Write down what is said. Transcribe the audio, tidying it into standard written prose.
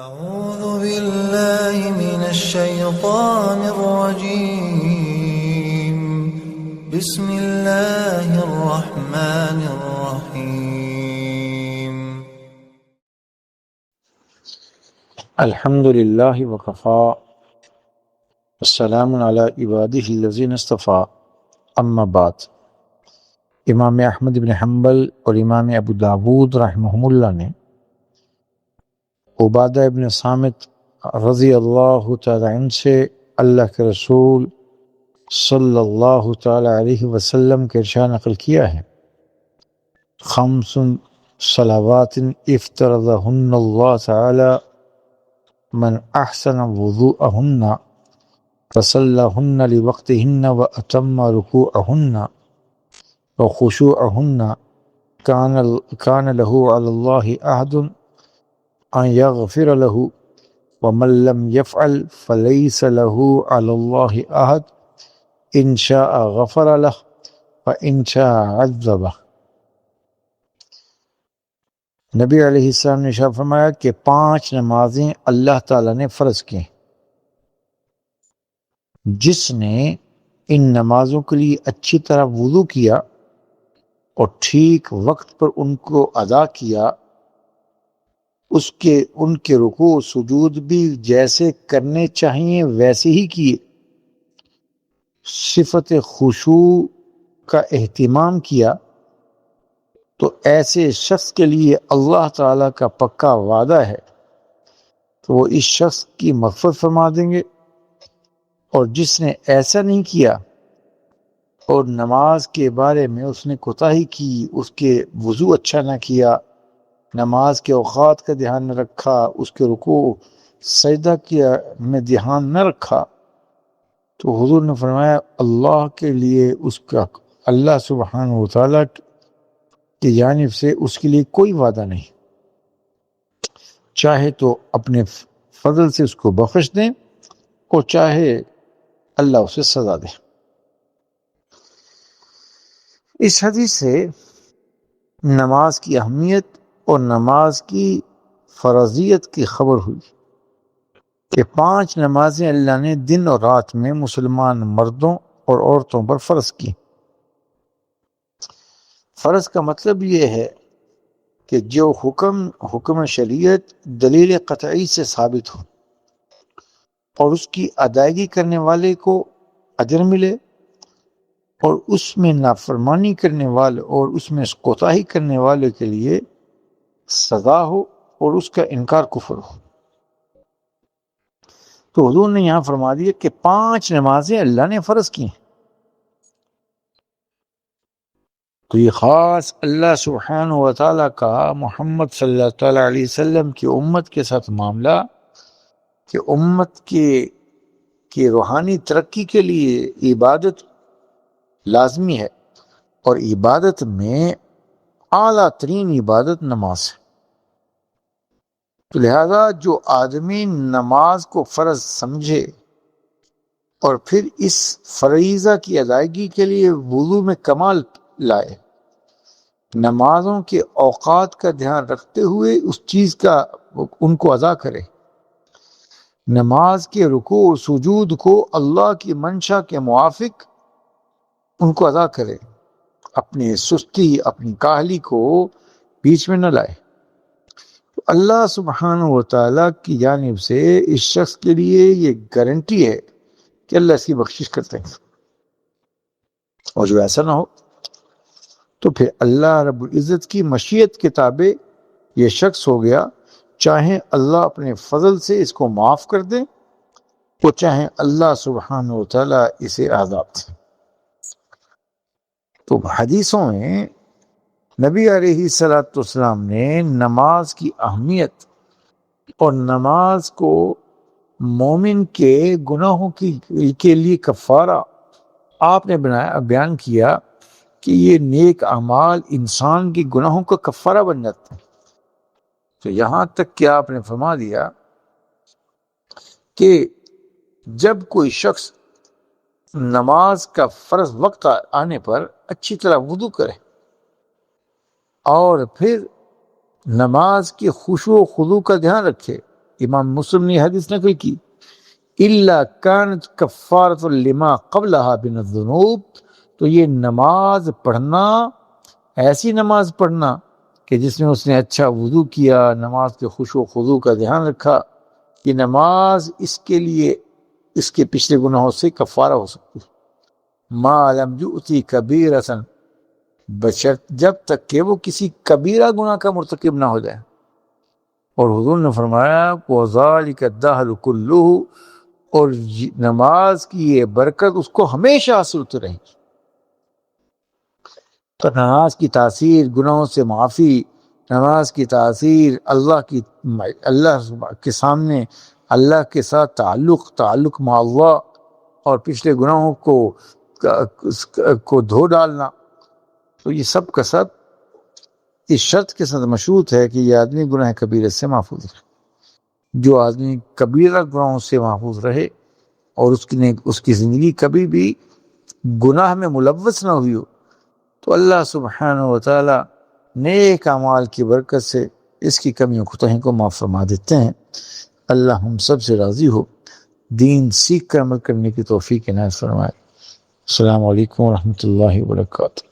أعوذ بالله من الشيطان الرجيم. بسم الله الرحمن الرحيم. الحمد للہ وکفا السلام علی عبادہ الذین اصطفیٰ اما بعد۔ امام احمد بن حنبل اور امام ابو داود رحمہم اللہ نے عبادہ ابن صامت رضی اللہ تعالی عنہ سے اللہ کے رسول صلی اللہ تعالی علیہ وسلم کے ارشاد نقل کیا ہے: خمس صلوات افترضہن اللہ تعالی من احسن وضوءہن فصلىہن لوقتہن واتم رکوعہن وخشوعہن کان لہ علی اللہ عہد ان یغفر لہ ومن لم یفعل فلیس لہ علی اللہ عہد ان شاء غفر لہ وان شاء عذبہ۔ نبی علیہ السلام نے ارشاد فرمایا کہ 5 نمازیں اللہ تعالیٰ نے فرض کی ہیں۔ جس نے ان نمازوں کے لیے اچھی طرح وضو کیا اور ٹھیک وقت پر ان کو ادا کیا، ان کے رکوع و سجود بھی جیسے کرنے چاہیے ویسے ہی کیے، صفت خشوع کا اہتمام کیا، تو ایسے شخص کے لیے اللہ تعالیٰ کا پکا وعدہ ہے تو وہ اس شخص کی مغفرت فرما دیں گے۔ اور جس نے ایسا نہیں کیا اور نماز کے بارے میں اس نے کوتاہی کی، اس کے وضو اچھا نہ کیا، نماز کے اوقات کا دھیان نہ رکھا، اس کے رکوع سجدہ میں دھیان نہ رکھا، تو حضور نے فرمایا اللہ کے لیے اللہ سبحانہ و تعالیٰ کی جانب سے اس کے لیے کوئی وعدہ نہیں، چاہے تو اپنے فضل سے اس کو بخش دیں اور چاہے اللہ اسے سزا دے۔ اس حدیث سے نماز کی اہمیت اور نماز کی فرضیت کی خبر ہوئی کہ 5 نمازیں اللہ نے دن اور رات میں مسلمان مردوں اور عورتوں پر فرض کی۔ فرض کا مطلب یہ ہے کہ جو حکم شریعت دلیل قطعی سے ثابت ہو اور اس کی ادائیگی کرنے والے کو اجر ملے، اور اس میں نافرمانی کرنے والے اور اس میں کوتاہی کرنے والے کے لیے سزا ہو اور اس کا انکار کفر ہو۔ تو حضور نے یہاں فرما دیا کہ 5 نمازیں اللہ نے فرض کی ہیں۔ تو یہ خاص اللہ سبحانہ و تعالیٰ کا محمد صلی اللہ تعالیٰ علیہ وسلم کی امت کے ساتھ معاملہ کہ امت کی روحانی ترقی کے لیے عبادت لازمی ہے، اور عبادت میں اعلیٰ ترین عبادت نماز ہے۔ تو لہذا جو آدمی نماز کو فرض سمجھے اور پھر اس فریضہ کی ادائیگی کے لیے وضو میں کمال لائے، نمازوں کے اوقات کا دھیان رکھتے ہوئے اس چیز کا ان کو ادا کرے، نماز کے رکوع و سجود کو اللہ کی منشا کے موافق ان کو ادا کرے، اپنی سستی اپنی کاہلی کو بیچ میں نہ لائے، تو اللہ سبحانہ و تعالیٰ کی جانب سے اس شخص کے لیے یہ گارنٹی ہے کہ اللہ اس کی بخشش کرتے ہیں۔ اور جو ایسا نہ ہو تو پھر اللہ رب العزت کی مشیت کے تابع یہ شخص ہو گیا، چاہے اللہ اپنے فضل سے اس کو معاف کر دے اور چاہے اللہ سبحانہ و تعالیٰ اسے عذاب دے۔ تو حدیثوں میں نبی علیہ السلام نے نماز کی اہمیت اور نماز کو مومن کے گناہوں کے لیے کفارہ آپ نے بیان کیا کہ یہ نیک اعمال انسان کے گناہوں کا کفارہ بن جاتے ہیں۔ تو یہاں تک کہ آپ نے فرما دیا کہ جب کوئی شخص نماز کا فرض وقت آنے پر اچھی طرح وضو کرے اور پھر نماز کی خشوع و خضوع کا دھیان رکھے، امام مسلم نے حدیث نقل کی، الا كانت کفارۃ لما قبلها من الذنوب، تو یہ نماز پڑھنا، ایسی نماز پڑھنا کہ جس میں اس نے اچھا وضو کیا، نماز کے خشوع و خضوع کا دھیان رکھا، یہ نماز اس کے لیے اس کے پچھلے گناہوں سے کفارہ ہو سکتی ہے۔ ما لم یؤتی کبیرۃ، بشرط جب تک کہ وہ کسی کبیرہ گناہ کا مرتکب نہ ہو جائے۔ اور حضور نے فرمایا وَذَلِكَ الدَّهْرُ كُلُّهُ، اور نماز کی یہ برکت اس کو ہمیشہ حاصل ہوتی رہے گی۔ تو نماز کی تاثیر گناہوں سے معافی، نماز کی تاثیر اللہ کے سامنے اللہ کے ساتھ تعلق مع اللہ، اور پچھلے گناہوں کو دھو ڈالنا، تو یہ سب کا سب اس شرط کے ساتھ مشروط ہے کہ یہ آدمی گناہ کبیرہ سے محفوظ رہے۔ جو آدمی کبیرہ گناہوں سے محفوظ رہے اور اس کی زندگی کبھی بھی گناہ میں ملوث نہ ہوئی ہو، تو اللہ سبحانہ و تعالی نیک اعمال کی برکت سے اس کی کمیوں کوتاہیوں کو معاف فرما دیتے ہیں۔ اللہ ہم سب سے راضی ہو، دین سیکھ کر عمل کرنے کی توفیق عنایت فرمائے۔ السلام علیکم ورحمۃ اللہ وبرکاتہ۔